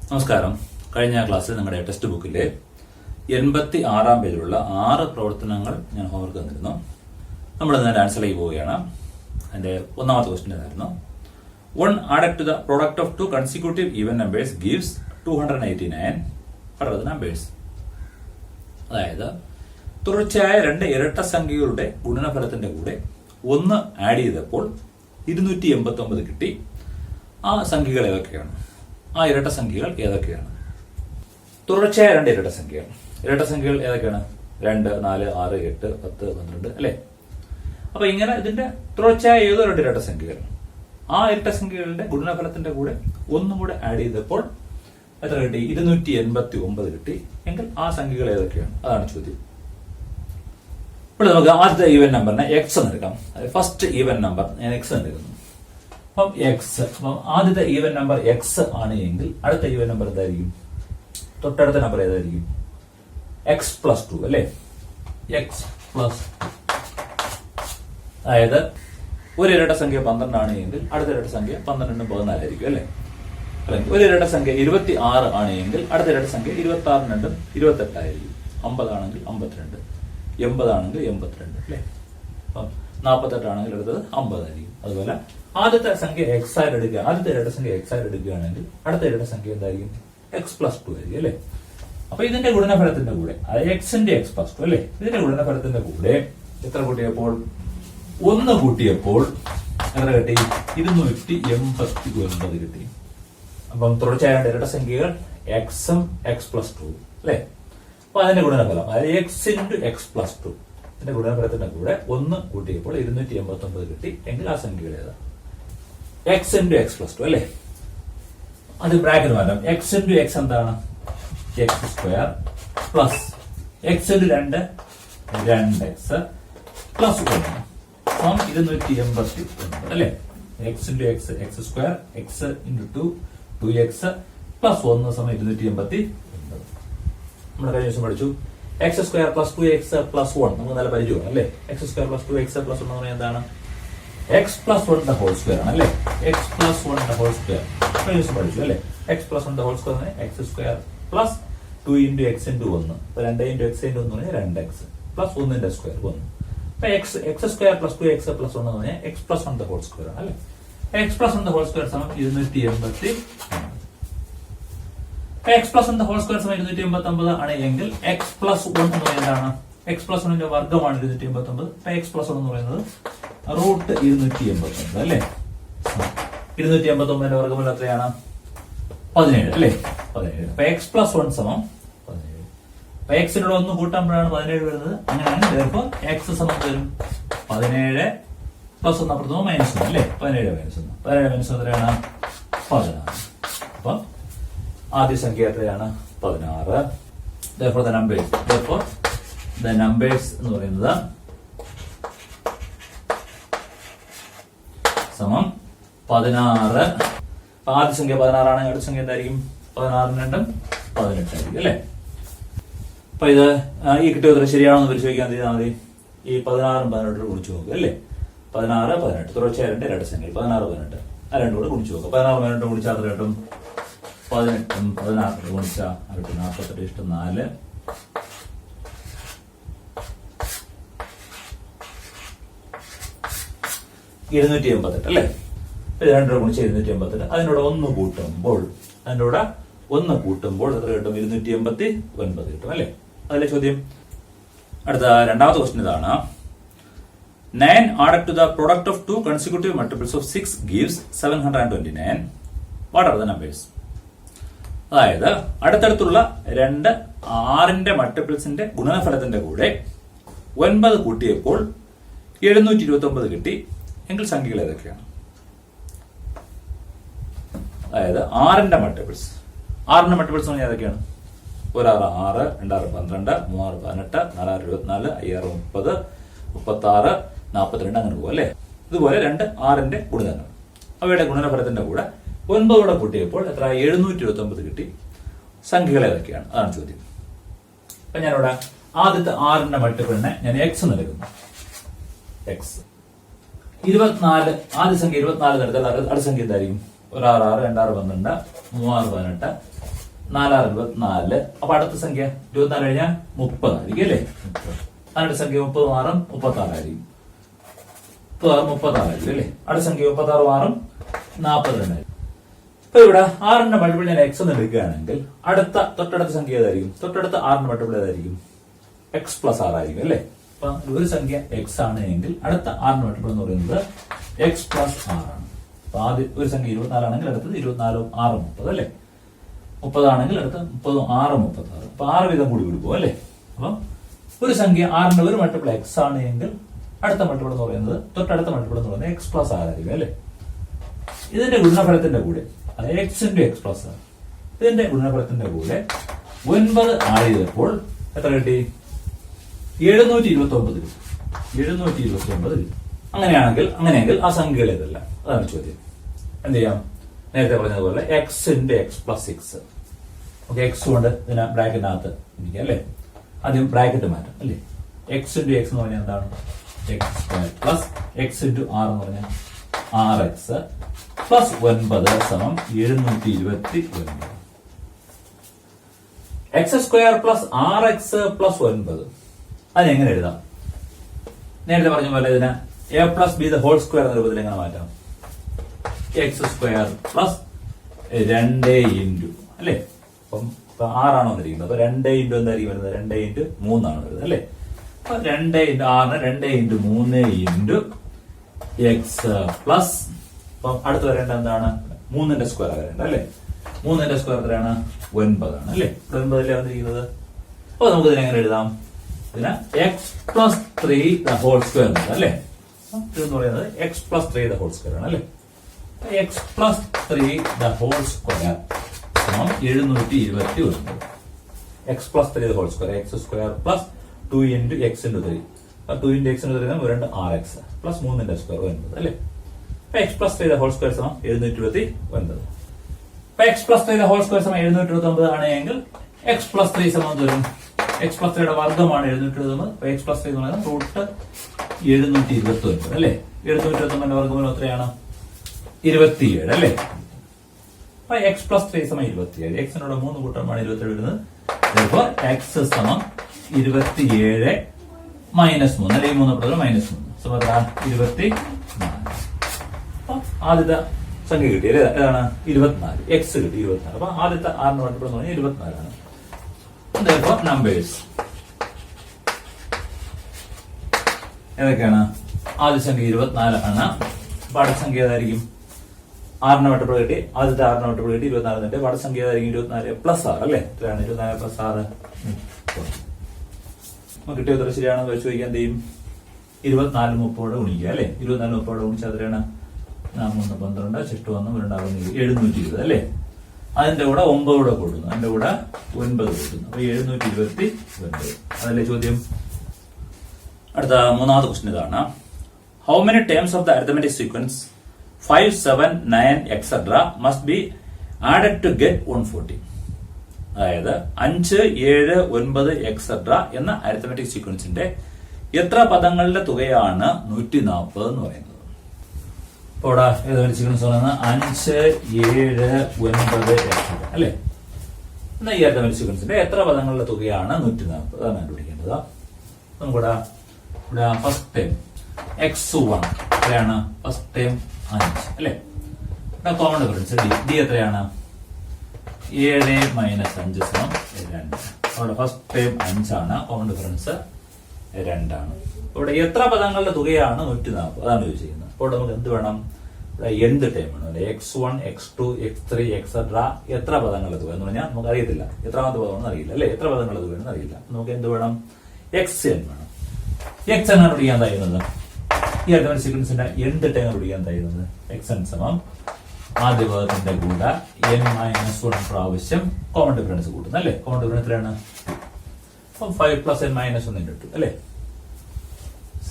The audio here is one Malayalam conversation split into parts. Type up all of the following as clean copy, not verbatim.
നമസ്കാരം. കഴിഞ്ഞ ക്ലാസ്സിൽ നിങ്ങളുടെ ടെക്സ്റ്റ് ബുക്കിലെ 86 പേജിലുള്ള 6 പ്രവർത്തനങ്ങൾ ഞാൻ ഹോംവർക്ക് തന്നിരുന്നു. നമ്മൾ അതിന്റെ ആൻസറിലേക്ക് പോവുകയാണ്. അതിന്റെ ഒന്നാമത്തെ ക്വസ്റ്റ്യൻ ഇതായിരുന്നു. 1 added to the product of 2 consecutive even numbers gives 289. What are the numbers? അതായത് തുടർച്ചയായ 2 ഇരട്ട സംഖ്യകളുടെ ഗുണനഫലത്തിന്റെ കൂടെ 1 ആഡ് ചെയ്തപ്പോൾ 289 കിട്ടി. ആ സംഖ്യകൾ ഏതൊക്കെയാണ്? ആ ഇരട്ട സംഖ്യകൾ ഏതൊക്കെയാണ്? തുടർച്ചയായ 2 ഇരട്ട സംഖ്യകൾ. ഇരട്ട സംഖ്യകൾ ഏതൊക്കെയാണ്? 2, 4, 6, 8, 10, 12 അല്ലെ? അപ്പൊ ഇങ്ങനെ ഇതിന്റെ തുടർച്ചയായ ഏതോ 2 ഇരട്ട സംഖ്യകൾ, ആ ഇരട്ട സംഖ്യകളുടെ ഗുണനഫലത്തിന്റെ കൂടെ 1 കൂടെ ആഡ് ചെയ്തപ്പോൾ എത്ര കിട്ടി? 289 കിട്ടി. എങ്കിൽ ആ സംഖ്യകൾ ഏതൊക്കെയാണ്? അതാണ് ചോദ്യം. ഇപ്പോൾ നമുക്ക് ആദ്യത്തെ ഈവൻ നമ്പറിനെ എക്സ് എന്ന് എടുക്കാം. ഫസ്റ്റ് ഈവൻ നമ്പർ ഞാൻ എക്സ് എടുക്കുന്നു. അപ്പം എക്സ്, അപ്പം ആദ്യത്തെ ഈവൻ നമ്പർ എക്സ് ആണ് എങ്കിൽ അടുത്ത ഈവൻ നമ്പർ എന്തായിരിക്കും? തൊട്ടടുത്ത നമ്പർ ഏതായിരിക്കും? എക്സ് പ്ലസ് 2 അല്ലെ? എക്സ് പ്ലസ്, അതായത് ഒരു ഇരട്ട സംഖ്യ 12 ആണ് എങ്കിൽ അടുത്ത ഇരട്ട സംഖ്യ 12 14 ആയിരിക്കും അല്ലെ? അല്ലെങ്കിൽ ഒരു ഇരട്ട സംഖ്യ 26 ആണ് എങ്കിൽ അടുത്ത ഇരട്ട സംഖ്യ 26 28 ആയിരിക്കും. 50 ആണെങ്കിൽ 52, 80 ആണെങ്കിൽ 82 അല്ലെ? അപ്പം 48 ആണെങ്കിൽ അടുത്തത് 50 ആയിരിക്കും. അതുപോലെ ആദ്യത്തെ സംഖ്യ എക്സ് ആയിട്ട് എടുക്കുക, ആദ്യത്തെ ഇരട്ട സംഖ്യ എക്സ് ആയിട്ട് എടുക്കുകയാണെങ്കിൽ അടുത്ത ഇരട്ട സംഖ്യ എന്തായിരിക്കും? എക്സ് പ്ലസ് 2 ആയിരിക്കും അല്ലെ? അപ്പൊ ഇതിന്റെ ഗുണനഫലത്തിന്റെ കൂടെ, അതായത് എക്സിന്റെ എക്സ് പ്ലസ് 2 അല്ലെ, ഇതിന്റെ ഗുണനഫലത്തിന്റെ കൂടെ എത്ര കൂട്ടിയപ്പോൾ? 1 കൂട്ടിയപ്പോൾ എത്ര കിട്ടി? 289 കിട്ടി. അപ്പം തുടർച്ചയായ ഇരട്ട സംഖ്യകൾ എക്സും എക്സ് പ്ലസ് 2 അല്ലെ? അപ്പൊ അതിന്റെ ഗുണനഫലം, അതായത് എക്സ് ഇൻറ്റു എക്സ് പ്ലസ് 2 ഇതിന്റെ ഗുണനഫലത്തിന്റെ കൂടെ 1 കൂട്ടിയപ്പോൾ 289 കിട്ടി. എങ്കിൽ ആ സംഖ്യകൾ ഏതാ? എക്സ് ഇൻറ്റു എക്സ് പ്ലസ് 2 അല്ലെ? അത് ബ്രാക്കറ്റ് മാറ്റാം. എക്സ് ഇൻറ്റു എക്സ് എന്താണ്? X square plus X into 2 2x plus 1 289 അല്ലെ? X into X X square, X into 2 2x plus 1 289. നമ്മൾ കഴിഞ്ഞ ദിവസം പഠിച്ചു X square plus 2x plus 1. നമുക്ക് നല്ല പരിചയമാണ് അല്ലെ? X square plus 2x plus 1 എന്ന് പറഞ്ഞാൽ എന്താണ്? എക്സ് പ്ലസ് 1 ഹോൾ സ്ക്വയർ ആണ് അല്ലെ? എക്സ് പ്ലസ് 1 ഹോൾ സ്ക്വയർ കഴിഞ്ഞ ദിവസം പഠിച്ചു അല്ലെ? X plus 1 whole square x square plus 2 into x into 1. 2 into x into 1 എന്ന് പറഞ്ഞാൽ 2x പ്ലസ് 1ന്റെ സ്ക്വയർ 1. അപ്പൊ X square plus 2x plus 1 എന്ന് പറഞ്ഞാൽ എക്സ് പ്ലസ് 1 ഹോൾ സ്ക്വയർ ആണ് അല്ലെ? എക്സ് പ്ലസ് 1 ഹോൾ സ്ക്വയർ സമം 280. എക്സ് പ്ലസ് 1 ഹോൾ സ്ക്വയർ സമം 289 ആണ് എങ്കിൽ എക്സ് പ്ലസ് 1 എന്ന് പറയുന്നത് എന്താണ്? എക്സ് പ്ലസ് 1ന്റെ വർഗ്ഗമാണ് 289. അപ്പൊ എക്സ് പ്ലസ് 1 എന്ന് പറയുന്നത് റൂട്ട് 289 അല്ലെ? 289ന്റെ വർഗ്ഗമൂലം എത്രയാണ്? 17 അല്ലെ? 17. അപ്പൊ എക്സ് പ്ലസ് 1 സമം 17. അപ്പൊ എക്സിനോട് 1 കൂട്ടുമ്പോഴാണ് 17 വരുന്നത്. അങ്ങനെയാണ് എക്സ് സമം വരും 17 പ്ലസ് 1 അപ്പുറത്ത് മൈനസ് 1 അല്ലെ? 17 മൈനസ് 1. 17 മൈനസ് എത്രയാണ്? 16. അപ്പൊ ആദ്യ സംഖ്യ എത്രയാണ്? 16. therefore the numbers എന്ന് പറയുന്നത് സമം 16. ആദ്യ സംഖ്യ 16 ആണെങ്കിൽ അടുത്ത സംഖ്യ എന്തായിരിക്കും? 16 18 ആയിരിക്കും അല്ലെ? അപ്പൊ ഇത് ഈ കിട്ടിയ ഉത്തരം ശരിയാണെന്ന് പരിശോധിക്കാൻ ചെയ്താൽ മതി. ഈ 16 18 ഗുണിച്ചു നോക്കുക അല്ലെ? 16 18 തുടർച്ചയായ 2 ഇരട്ട സംഖ്യ 16 18 ആ രണ്ടും കൂടെ ഗുണിച്ചു നോക്കുക. 16 18 ഗുണിച്ചാൽ അത്ര കിട്ടും 18 16 ഗുണിച്ചാൽ 48 4 288 അല്ലെ? 2 ഗുണിച്ച 288. അതിനോട് 1 കൂട്ടുമ്പോൾ എത്ര കിട്ടും? 289 കിട്ടും അല്ലെ? അതല്ലേ ചോദ്യം. അടുത്ത രണ്ടാമത്തെ ക്വസ്റ്റ്യൻ ഇതാണ്. 9 added to the product of 2 consecutive multiples of 6 gives 729. What are the numbers? അതായത് അടുത്തടുത്തുള്ള 2 6ന്റെ മൾട്ടിപ്പിൾസിന്റെ ഗുണനഫലത്തിന്റെ കൂടെ 9 കൂട്ടിയപ്പോൾ 729 കിട്ടി. എങ്കിൽ സംഖ്യകൾ ഏതൊക്കെയാണ്? അതായത് 6ന്റെ മൾട്ടിപ്പിൾസ് എന്ന് പറഞ്ഞാൽ ഏതൊക്കെയാണ്? 1 6 6, 2 6 12, 3 6 18, 4 6 24, 5 30, 36, 42 അങ്ങനെ പോകും അല്ലെ? ഇതുപോലെ 2 6ന്റെ ഗുണിതങ്ങൾ, അവയുടെ ഗുണനഫലത്തിന്റെ കൂടെ 9 കൂട്ടിയപ്പോൾ എത്ര? 729 കിട്ടി. സംഖ്യകൾ ഏതൊക്കെയാണ്? അതാണ് ചോദ്യം. അപ്പൊ ഞാനിവിടെ ആദ്യത്തെ 6ന്റെ മൾട്ടിപ്പിളിനെ ഞാൻ എക്സ് നൽകുന്നു. എക്സ് 24, ആദ്യ സംഖ്യ 24 എടുത്താൽ അടുത്ത സംഖ്യ എന്തായിരിക്കും? 1 6 6, 2 6 12, 3 6 18, 4 24. അപ്പൊ അടുത്ത സംഖ്യ 24 കഴിഞ്ഞാൽ 30 ആയിരിക്കും അല്ലേ? അടുത്ത സംഖ്യ 30 6 36 ആയിരിക്കും. 36 ആയിരിക്കും അല്ലേ? അടുത്ത സംഖ്യ 36 6 42. ഇപ്പൊ ഇവിടെ 6ന്റെ മൾട്ടിപ്പിൾ ഞാൻ എക്സ് എന്ന് എടുക്കുകയാണെങ്കിൽ തൊട്ടടുത്ത സംഖ്യ ഏതായിരിക്കും? തൊട്ടടുത്ത 6ന്റെ മൾട്ടിപ്പിൾ ഏതായിരിക്കും? എക്സ് പ്ലസ് 6 ആയിരിക്കും അല്ലേ? അപ്പൊ ഒരു സംഖ്യ എക്സ് ആണ് എങ്കിൽ അടുത്ത 6ന്റെ മൾട്ടിപ്പിൾ എന്ന് പറയുന്നത് എക്സ് പ്ലസ് 6 ആണ്. അപ്പൊ ആദ്യം ഒരു സംഖ്യ 24 ആണെങ്കിൽ അടുത്തത് 24 6 30 അല്ലേ? 30 ആണെങ്കിൽ അടുത്ത 30 6 36. അപ്പൊ 6 വീതം കൂടി പോകും അല്ലേ? അപ്പൊ ഒരു സംഖ്യ 6ന്റെ ഒരു മൾട്ടിപ്പിൾ എക്സ് ആണ് എങ്കിൽ അടുത്ത മൾട്ടിപ്പിൾ എന്ന് പറയുന്നത് തൊട്ടടുത്ത മൾട്ടിപ്പിൾ എന്ന് പറയുന്നത് എക്സ് പ്ലസ് 6 ആയിരിക്കും അല്ലേ? ഇതിന്റെ ഗുണഫലത്തിന്റെ കൂടെ അതായത് എക്സ് ഇൻറ്റു എക്സ് പ്ലസ് 6 ഇതിന്റെ ഗുണഫലത്തിന്റെ കൂടെ 9 ആഡ് ചെയ്തപ്പോൾ എത്ര കിട്ടി? 729 കിട്ടും. 729 കിട്ടും. അങ്ങനെയെങ്കിൽ ആ സംഖ്യകൾ ഏതല്ല? അതാണ് ചോദ്യം. എന്ത് ചെയ്യാം? നേരത്തെ പറഞ്ഞതുപോലെ X into X plus 6. Okay, X കൊണ്ട് ഇതിനെ ബ്രാക്കറ്റിനകത്ത് ഇരിക്കുക അല്ലേ? ആദ്യം ബ്രാക്കറ്റ് മാറ്റാം അല്ലേ? എക്സ് ഇൻറ്റു എക്സ് എന്ന് പറഞ്ഞാൽ എന്താണ്? X square plus X into 6 എന്ന് പറഞ്ഞാൽ 6x പ്ലസ് 9 സമം 729. X square plus 6x plus 9 അതെങ്ങനെ എഴുതാം? നേരത്തെ പറഞ്ഞ പോലെ ഇതിനെ a plus b the whole square എന്ന രൂപത്തിൽ എങ്ങനെ മാറ്റാം? എക്സ് സ്ക്വയർ പ്ലസ് 2 ഇൻറ്റു അല്ലേ? അപ്പം 6 ആണോ വന്നിരിക്കുന്നത്? അപ്പൊ 2 ഇൻറ്റു എന്തായിരിക്കും വരുന്നത്? 2 ഇൻറ്റു 3 ആണ് വരുന്നത് അല്ലേ? അപ്പൊ 2 into 6 2 into 3 into X plus അപ്പം അടുത്ത് വരേണ്ട എന്താണ്? 3ന്റെ സ്ക്വയർ വരേണ്ട അല്ലേ? 3ന്റെ സ്ക്വയർ എത്രയാണ്? 9 ആണ് അല്ലേ? 9 അല്ലേ വന്നിരിക്കുന്നത്? അപ്പൊ നമുക്ക് ഇതിനെ എങ്ങനെ എഴുതാം? ഇതിന് x plus 3 the whole square അല്ലേ? ഇതെന്ന് പറയുന്നത് x plus 3 the whole square ആണ് അല്ലേ? X plus 3 the whole square സമം 729. X plus 3 the whole square x square plus 2 into x into 3. 2 into x into 3 2 6x plus 3ന്റെ സ്ക്വയർ 9 അല്ലേ? X plus 3 the whole square സമം 729. അപ്പൊ x plus 3 the whole square സമം 729 ആണെങ്കിൽ എക്സ് പ്ലസ് 3 സമം വരും എക്സ് പ്ലസ് 3യുടെ വർഗ്ഗമാണ് 729. അപ്പൊ എക്സ് പ്ലസ് 3 എന്ന് പറയുന്നത് റൂട്ട് 729 അല്ലേ? 729ന്റെ വർഗ്ഗമൂലം എത്രയാണ്? 27 അല്ലേ? അപ്പൊ എക്സ് പ്ലസ് 3 സമം 27. എക്സിനോട് 3 കൂട്ടമാണ് 27 വരുന്നത്. അപ്പൊ എക്സ് സമം 27 മൈനസ് 3 അല്ലെങ്കിൽ 3 മൈനസ് 3 സമം 24. ആദ്യത്തെ സംഖ്യ കിട്ടി അല്ലേ? ഏതാണ്? 24. എക്സ് കിട്ടി 24. അപ്പൊ ആദ്യത്തെ 6 മൾട്ടിപ്പിൾ എന്ന് പറഞ്ഞാൽ 24 ആണ്. നമ്പേഴ്സ് ഏതൊക്കെയാണ്? ആദ്യ സംഖ്യ 24 ആണ്. അപ്പൊ അടുത്ത സംഖ്യ ഏതായിരിക്കും? 6ന്റെ മൾട്ടിപ്പിൾ കിട്ടി. ആദ്യത്തെ 6ന്റെ മൾട്ടിപ്പിൾ കിട്ടി 24 എന്നിട്ട് അടുത്ത സംഖ്യ ഏതായിരിക്കും? 24 പ്ലസ് 6 അല്ലേ? എത്രയാണ്? 24 പ്ലസ് 6 കിട്ടിയ ഉത്തരം ശരിയാണെന്ന് വെച്ച് ചോദിക്കാൻ എന്ത് ചെയ്യും? 24 30 ഗുണിക്കുക അല്ലേ? 24 30 ഗുണിച്ചാൽ എത്രയാണ്? 3 12 ചുറ്റു 1 720 അല്ലേ? അതിന്റെ കൂടെ 9 കൂടെ കൂട്ടുന്നു. അതിന്റെ കൂടെ 9 കൂട്ടുന്നു. അപ്പൊ 729 അതല്ലേ ചോദ്യം. അടുത്ത മൂന്നാമത്തെ ക്വസ്റ്റ്യൻ ഇതാണ്. How many terms of the arithmetic sequence 5 7 9 etcetera must be added to get 140? അതായത് 5 7 9 എക്സെട്ര എന്ന അരിത്തമെറ്റിക് സീക്വൻസിന്റെ എത്ര പദങ്ങളുടെ തുകയാണ് 140 എന്ന് പറയുന്നത്? ഇപ്പൊ ഇവിടെ ഏതൊരു സീക്വൻസ് പറയുന്നത് 5 7 9 എക്സെട്ര അല്ലേ? എന്നാൽ ഈ അരിത്തമെറ്റിക് സീക്വൻസിന്റെ എത്ര പദങ്ങളുടെ തുകയാണ് 140? അതാണ് കണ്ടുപിടിക്കേണ്ടത്. നമുക്കിവിടെ ഫസ്റ്റ് ടൈം x1 എത്രയാണ്? ഫസ്റ്റ് ടൈം 5 അല്ലേ? കോമൺ ഡിഫറൻസ് ഡി എത്രയാണ്? 7 മൈനസ് 5 സമം 2. അവിടെ ഫസ്റ്റ് ടൈം 5 ആണ്. കോമൺ ഡിഫറൻസ് 2 ആണ്. ഇവിടെ എത്ര പദങ്ങളുടെ തുകയാണ് 140? അതാണ് ചോദിച്ചിരിക്കുന്നത്. അപ്പോൾ നമുക്ക് എന്ത് വേണം? ഇവിടെ എന്ത് ടൈം വേണം? x1 x2 x3 എക്സെട്ര എത്ര പദങ്ങളുടെ തുക എന്ന് പറഞ്ഞാൽ നമുക്ക് അറിയത്തില്ല. എത്രാമത്തെ പദമാണെന്ന് അറിയില്ല അല്ലെ? എത്ര പദങ്ങളുടെ തുകയാണെന്ന് അറിയില്ല. നമുക്ക് എന്ത് വേണം? xn വേണം. xn ആണ് പിടിക്കാൻ തയ്യുന്നത്. ഈ അരിത്തമെറ്റിക് സീക്വൻസിന്റെ എന്ത് ടൈം പിടിക്കാൻ തയ്യുന്നത്? xn സമം ആദ്യ പദത്തിന്റെ കൂടെ n-1 പ്രാവശ്യം കോമൺ ഡിഫറൻസ് കൂട്ടുന്നു അല്ലേ? കോമൺ ഡിഫറൻസ് എത്രയാണ്? 5 പ്ലസ് n-1 ഇട്ടു അല്ലേ?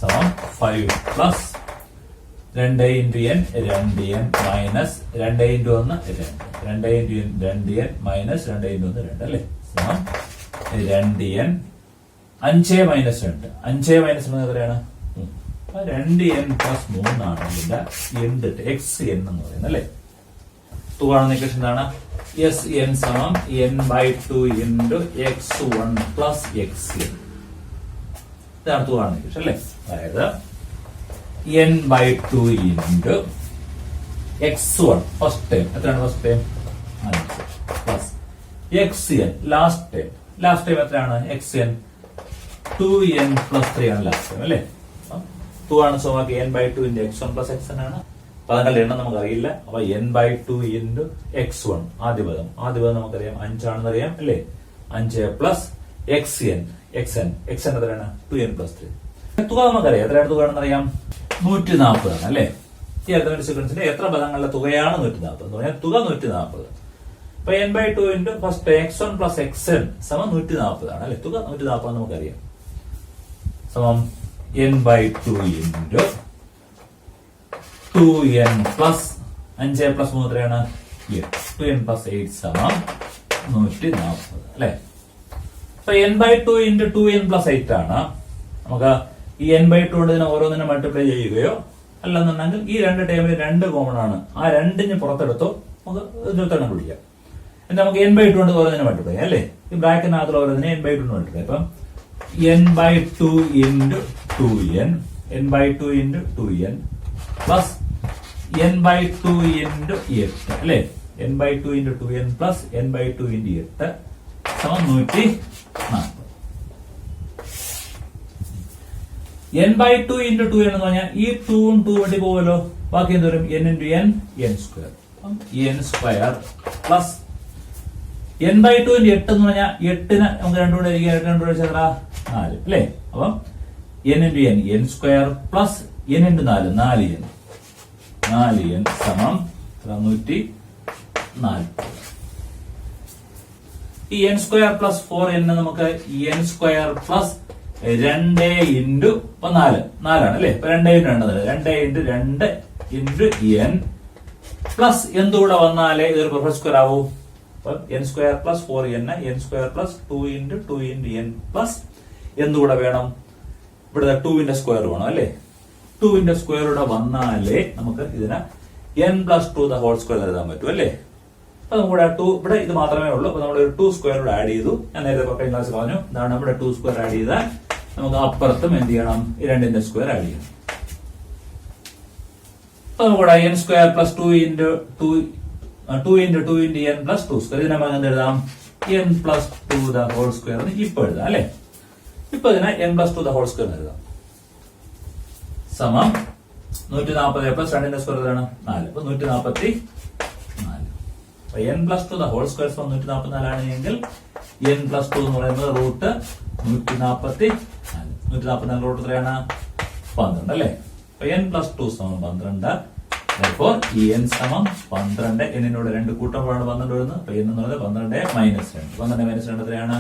സമം 5 plus 2 into n 2n minus 2 into 1 2 2 into 2n minus 2 into 1 2 അല്ലേ? സമം 2n 5 മൈനസ് 2 5 മൈനസ് 1 എത്രയാണ്? 2n പ്ലസ് 3 ആണ് ഇതിന്റെ xn എന്ന് പറയുന്നത് അല്ലേ? തുക കാണുന്ന ഇക്വേഷൻ എന്താണ്? എസ് എൻ സമം n/2 into x1 plus xn. ഇതാണ് തുക കാണുന്ന ഇക്വേഷൻ അല്ലേ? അതായത് n/2 into x1 first time എത്രയാണ്? First time 5 plus xn last time എത്രയാണ്? xn 2n പ്ലസ് 3 ആണ് ലാസ്റ്റ് ടൈം അല്ലേ? തുക ആണ് സമവാക്കി n/2 into x1 plus xn ആണ്. പദങ്ങളുടെ എണ്ണം നമുക്കറിയില്ല. അപ്പൊ n/2 ഇൻറ്റു x1 ആദ്യ പദം നമുക്കറിയാം 5 ആണെന്ന് അറിയാം അല്ലേ? 5 പ്ലസ് xn എത്രയാണ്? 2n plus 3. തുക നമുക്കറിയാം. എത്രയാണ് തുക ആണെന്ന് അറിയാം? 140 ആണ് അല്ലേ? ഈ അരിത്മെറ്റിക് സീക്വൻസിന്റെ എത്ര പദങ്ങളുടെ തുകയാണ് 140 എന്ന് പറഞ്ഞാൽ തുക 140. അപ്പൊ n/2 into first x1 plus xn സമം 140 ആണ് അല്ലെ? തുക 140 നമുക്കറിയാം. സമം n/2 into 2n plus 5 plus 3 എത്രയാണ്? 8. 2n പ്ലസ് 8 സമം 140 അല്ലെ? അപ്പൊ n/2 ഇൻറ്റു 2n പ്ലസ് 8 ആണ്. നമുക്ക് ഈ n/2 കൊണ്ട് ഇതിനെ ഓരോന്നിനെ മൾട്ടിപ്ലൈ ചെയ്യുകയോ അല്ലെന്നുണ്ടെങ്കിൽ ഈ രണ്ട് ടൈമിൽ 2 കോമൺ ആണ്, ആ 2 പുറത്തെടുത്തോ നമുക്ക് ഇതിനെ പിടിക്കാം. എന്നിട്ട് നമുക്ക് n/2 കൊണ്ട് ഓരോന്നിനെ മൾട്ടിപ്ലൈ ചെയ്യാം അല്ലേ? ഈ ബ്രാക്കറ്റിനകത്തുള്ള ഓരോന്നിനെ n/2 കൊണ്ട് മൾട്ടിപ്ലൈ. അപ്പം n/2 into 2n n/2 into 2n plus n/2 into 8 അല്ലേ? n/2 into 2n plus n/2 into 8 സമം 140. n/2 ഇൻറ്റു 2n എന്ന് പറഞ്ഞാൽ ഈ 2 വേണ്ടി പോകുമല്ലോ. ബാക്കി എന്ത് വരും? n into n n². n square plus n/2 into 8 എന്ന് പറഞ്ഞാൽ 8ന് നമുക്ക് 2 കൂടെ ഇരിക്കുക. 2 കൂടെ എത്ര? 4 അല്ലേ? അപ്പം n into n n² plus n into 4 4n സമം 140. ഈ n² പ്ലസ് 4n നമുക്ക് n² പ്ലസ് 2 ഇൻറ്റു 4 ആണ് അല്ലേ? 2 ഇൻറ്റു 2 ഇൻറ്റു n പ്ലസ് എന്തുകൂടെ വന്നാലേ ഇതൊരു പെർഫെക്റ്റ് സ്ക്വയർ ആവൂ. അപ്പം n² plus 4n n² plus 2 into 2 into n plus എന്തുകൂടെ വേണം? ഇവിടെ 2ന്റെ സ്ക്വയർ വേണം അല്ലേ? 2ന്റെ സ്ക്വയർ കൂടെ വന്നാലേ നമുക്ക് ഇതിന് n plus 2 the whole square എഴുതാൻ പറ്റും അല്ലേ? അപ്പൊ നമ്മുടെ 2 ഇവിടെ ഇത് മാത്രമേ ഉള്ളൂ. അപ്പൊ നമ്മൾ 2 സ്ക്വയർ കൂടെ ആഡ് ചെയ്തു. ഞാൻ നേരത്തെ കഴിഞ്ഞ ക്ലാസ് പറഞ്ഞു. ഇതാണ് നമ്മുടെ 2 സ്ക്വയർ ആഡ് ചെയ്താൽ നമുക്ക് അപ്പുറത്തും എന്ത് ചെയ്യണം? 2ന്റെ സ്ക്വയർ ആഡ് ചെയ്യണം. അപ്പൊ നമ്മുടെ n² plus 2 into 2 into 2 into n plus 2 square. ഇതിനെ നമുക്ക് എന്ത് എഴുതാം? n plus 2 the whole square എന്ന് ഇപ്പൊ എഴുതാം അല്ലെ? ഇപ്പൊ ഇതിനെ n plus 2 the whole square എന്ന് എഴുതാം. സമം 140 പ്ലസ് 2ന്റെ സ്ക്വയർ ഏതാണ്? 4. അപ്പൊ 144. അപ്പൊ n plus 2 the whole square സമം 144 ആണ് എങ്കിൽ n പ്ലസ് 2 എന്ന് പറയുന്നത് റൂട്ട് 144. 144 റൂട്ട് എത്രയാണ്? 12 അല്ലേ? അപ്പൊ n പ്ലസ് 2 സമം 12. അപ്പോൾ ഈ n സമം 12. എന്നിനോട് 2 കൂട്ടുമ്പോഴാണ് 12 വരുന്നത്. അപ്പൊ n എന്ന് പറയുന്നത് 12 മൈനസ് 2. 12 മൈനസ് 2 എത്രയാണ്?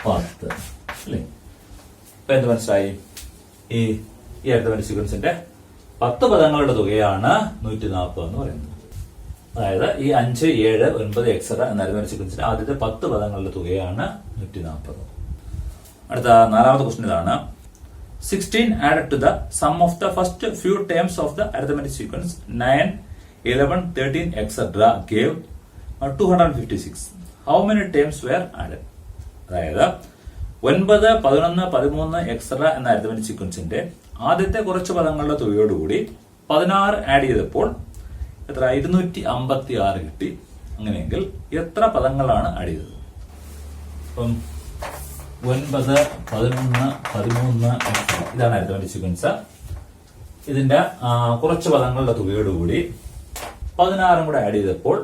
10 അല്ലേ? ഇപ്പൊ എന്ത് മനസ്സിലായി? ഈ അരിത്മെറ്റിക് സീക്വൻസിന്റെ 10 പദങ്ങളുടെ തുകയാണ് 140 എന്ന് പറയുന്നത്. അതായത് ഈ 5, 7, 9 എക്സെട്ര എന്ന അരിത്മെറ്റിക് സീക്വൻസിന്റെ ആദ്യത്തെ 10 പദങ്ങളുടെ തുകയാണ് 140. അടുത്ത 4ാമത്തെ ക്വസ്റ്റ്യൻ ഇതാണ്. 16 added to the sum of the first few terms of the arithmetic sequence 9, 11, 13 etc. gave 256. How many terms were added? അതായത് 9, 11, 13 എക്സെട്ര എന്ന അരിത്മെറ്റിക് സീക്വൻസിന്റെ ആദ്യത്തെ കുറച്ച് പദങ്ങളുടെ തുകയോടുകൂടി 16 ആഡ് ചെയ്തപ്പോൾ എത്ര? 256 കിട്ടി. അങ്ങനെയെങ്കിൽ എത്ര പദങ്ങളാണ് ആഡ് ചെയ്തത്? അപ്പം 9, 11, 13 ഇതാണ് അരിത്മെറ്റിക് സീക്വൻസ്. ഇതിന്റെ കുറച്ച് പദങ്ങളുടെ തുകയോടുകൂടി 16 കൂടെ ആഡ് ചെയ്തപ്പോൾ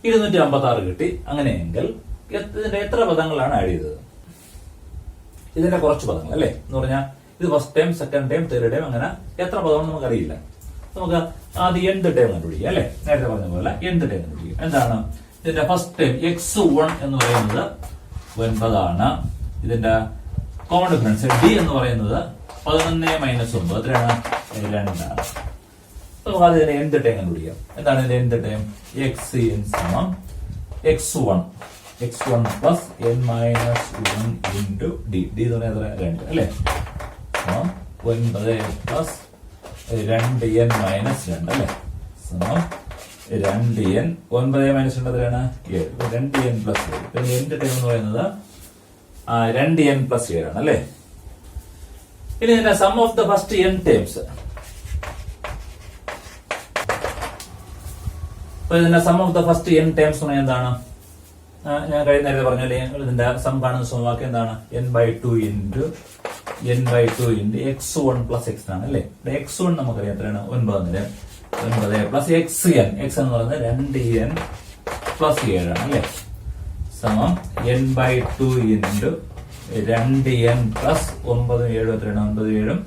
256 കിട്ടി. അങ്ങനെയെങ്കിൽ ഇതിന്റെ എത്ര പദങ്ങളാണ് ആഡ് ചെയ്തത്? ഇതിന്റെ കുറച്ച് പദങ്ങൾ അല്ലേ എന്ന് പറഞ്ഞാൽ ഇത് first time, second time, third time, അങ്ങനെ എത്ര പദമാണ് നമുക്കറിയില്ല. നമുക്ക് ആദ്യം nth ടൈം കണ്ടുപിടിക്കുക അല്ലെ? നേരത്തെ പറഞ്ഞ പോലെ nth ടൈം കണ്ടുപിടിക്കുക. എന്താണ് ഇതിന്റെ ഫസ്റ്റ് ടൈം? x1 എന്ന് പറയുന്നത് 9 ആണ്. ഇതിന്റെ കോമൺ ഡിഫറൻസ് d എന്ന് പറയുന്നത് 11 മൈനസ് 9 എത്രയാണ്? 2 ആണ്. നമുക്ക് ആദ്യം ഇതിന്റെ nth ടൈം കണ്ടുപിടിക്കാം. എന്താണ് ഇതിന്റെ nth ടൈം? xn സമം x1 plus n minus 1 into d. d എന്ന് പറയുന്നത് 2 അല്ലേ? 9 പ്ലസ് 2n മൈനസ് 2 അല്ലേ? സമം 2n 9 മൈനസ് 2 എത്രയാണ് 7. 2n plus 7. പിന്നെ എന്റെ ടൈം എന്ന് പറയുന്നത് 2n പ്ലസ് 7 ആണ് അല്ലേ. ഇനി ഇതിന്റെ sum of the first n terms. അപ്പൊ ഇതിന്റെ sum of the first n terms എന്ന് പറഞ്ഞാൽ എന്താണ്? ഞാൻ കഴിഞ്ഞ നേരത്തെ പറഞ്ഞല്ലേ ഇതിന്റെ സം കാണുന്ന സമവാക്യം എന്താണ്? n/2 into x1 plus x ആണ് അല്ലേ. x1 നമുക്കറിയാം എത്രയാണ്? 9 പ്ലസ് xn. x എന്ന് പറയുന്നത് 2n പ്ലസ് 7 ആണ് അല്ലേ. സമം n/2 ഇൻറ്റു 2n പ്ലസ് 9 7 എത്രയാണ്? 9 7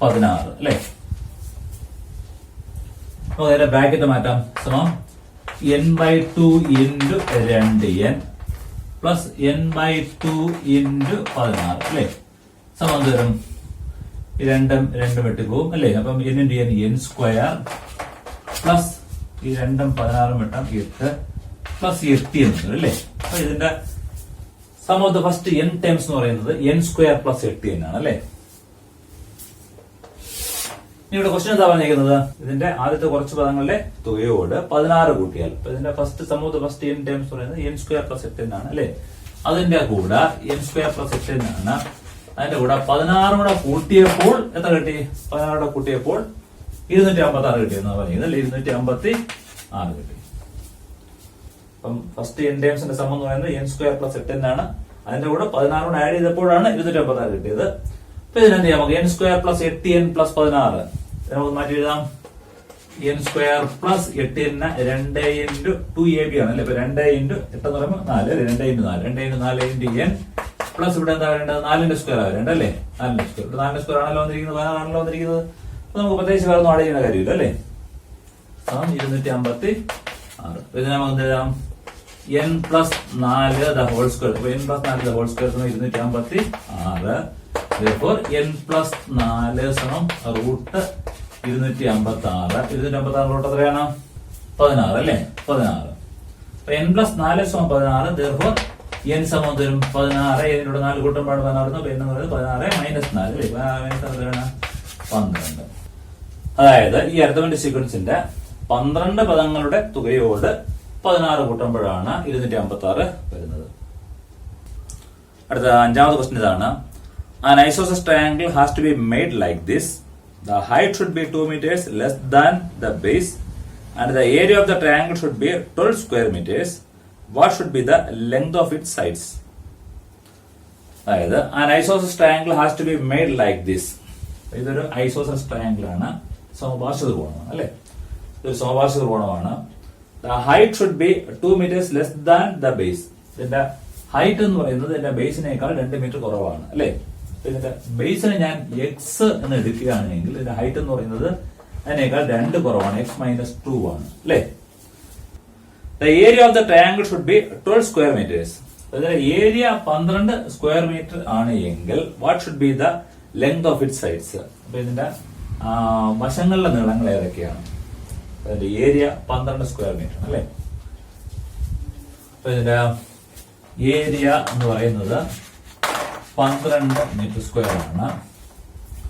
16 അല്ലേ. നമുക്ക് അതിന്റെ ബ്രാക്കറ്റ് മാറ്റാം. സമം n/2 into 2n plus n/2 into 16 അല്ലേ. സമം തരും ഈ രണ്ടും വെട്ടിപ്പോവും അല്ലേ. അപ്പം n into n square plus ഈ 2 16 വെട്ടാം 8 പ്ലസ് 8 എന്ന് വരും അല്ലേ. അപ്പൊ ഇതിന്റെ sum of the first n times എന്ന് പറയുന്നത് n സ്ക്വയർ പ്ലസ് 8n ആണ് അല്ലേ. ഇവിടെ ക്വസ്റ്റ്യൻ എന്താ പറഞ്ഞിരിക്കുന്നത്? ഇതിന്റെ ആദ്യത്തെ കുറച്ച് പദങ്ങളുടെ തുകയോട് 16 കൂട്ടിയാൽ ഇതിന്റെ first sum of the first n times പറയുന്നത് n സ്ക്വയർ പ്ലസ് 8n ആണ് അല്ലേ. അതിന്റെ കൂടെ n സ്ക്വയർ പ്ലസ് 8n ആണ്. അതിന്റെ കൂടെ 16 കൂടെ കൂട്ടിയപ്പോൾ എത്ര കിട്ടി? 16 കൂടെ കൂട്ടിയപ്പോൾ 256 കിട്ടിയെന്നാണ് പറഞ്ഞത് അല്ലെ. 256 കിട്ടി. അപ്പം ഫസ്റ്റ് n ടൈംസിന്റെ സം എന്ന് പറയുന്നത് n സ്ക്വയർ പ്ലസ് 8n ആണ്. അതിന്റെ കൂടെ 16 കൂടെ ആഡ് ചെയ്തപ്പോഴാണ് 256 കിട്ടിയത്. അപ്പൊ ഇതിനെന്ത് ചെയ്യാം? നമുക്ക് n square plus 8n plus 16 നമുക്ക് മാറ്റി എഴുതാം. n square plus 8n 2 into 2ab ആണ് അല്ലെ. ഇപ്പൊ 2 ഇൻറ്റു 8 എന്ന് പറയുമ്പോൾ 4 2 into 4 2 into 4 into n plus ഇവിടെ എന്താ വേണ്ടത്? 4ന്റെ സ്ക്വയർ ആവരണ്ടല്ലേ. 4ന്റെ സ്ക്വയർ ഇവിടെ 4ന്റെ സ്ക്വയർ ആണല്ലോ വന്നിരിക്കുന്നത്, 16 ആണല്ലോ വന്നിരിക്കുന്നത്. അപ്പൊ നമുക്ക് പ്രത്യേകിച്ച് വേറെ ഒന്നും ആഡ് ചെയ്യുന്ന കാര്യമില്ല അല്ലേ. 256. ഇതിനെ നമുക്ക് എന്ത് എഴുതാം? n plus 4 the whole square. അപ്പൊ n plus 4 the whole square 256. therefore n plus 4 സമം റൂട്ട് 256. 256 റൂട്ട് എത്രയാണ്? 16 അല്ലേ. 16. അപ്പൊ n പ്ലസ് 4 സമം 16. therefore n സമം തരും 16. ഇതിലൂടെ 4 കൂട്ടുമ്പോൾ 16 n എന്ന് പറയുന്നത് 16 മൈനസ് 4 അല്ലേ. മൈനസ് എത്രയാണ്? 12. അതായത് ഈ അരിത്മെറ്റിക് സീക്വൻസിന്റെ 12 പദങ്ങളുടെ തുകയോട് 16 കൂട്ടുമ്പോഴാണ് 256 വരുന്നത്. അടുത്ത അഞ്ചാമത്തെ ക്വസ്റ്റ്യൻ ഇതാണ്. An isosceles triangle has to be made like this. The height should be 2 meters less than the base and the area of the triangle should be 12 square meters. What should be the length of its sides? അതായത് an isosceles triangle has to be made like this. ഇതൊരു ഐസോസെലസ് ട്രയാങ്കിൾ ആണ്. സമപാർശ്വ ത്രികോണമാണ് അല്ലെ. ഇതൊരു സമപാർശ്വ ത്രികോണമാണ്. The height should be 2 meters less than the base. ഇതിന്റെ ഹൈറ്റ് എന്ന് പറയുന്നത് ഇതിന്റെ ബേസിനേക്കാൾ 2 മീറ്റർ കുറവാണ് അല്ലെ. ഇതിന്റെ ബേസിനെ ഞാൻ എക്സ് എന്ന് എടുക്കുകയാണെങ്കിൽ ഇതിന്റെ ഹൈറ്റ് എന്ന് പറയുന്നത് അതിനേക്കാൾ 2 കുറവാണ്. x മൈനസ് 2 ആണ് അല്ലെ. The area of the triangle should be 12 square meters. ഇതിന്റെ ഏരിയ 12 സ്ക്വയർ മീറ്റർ ആണ് എങ്കിൽ what should be the length of its sides? അപ്പൊ ഇതിന്റെ വശങ്ങളുടെ നീളങ്ങൾ ഏതൊക്കെയാണ്? അതിന്റെ ഏരിയ 12 സ്ക്വയർ മീറ്റർ അല്ലെ. അപ്പൊ ഇതിന്റെ ഏരിയ എന്ന് പറയുന്നത് 12 മീറ്റർ സ്ക്വയർ ആണ്.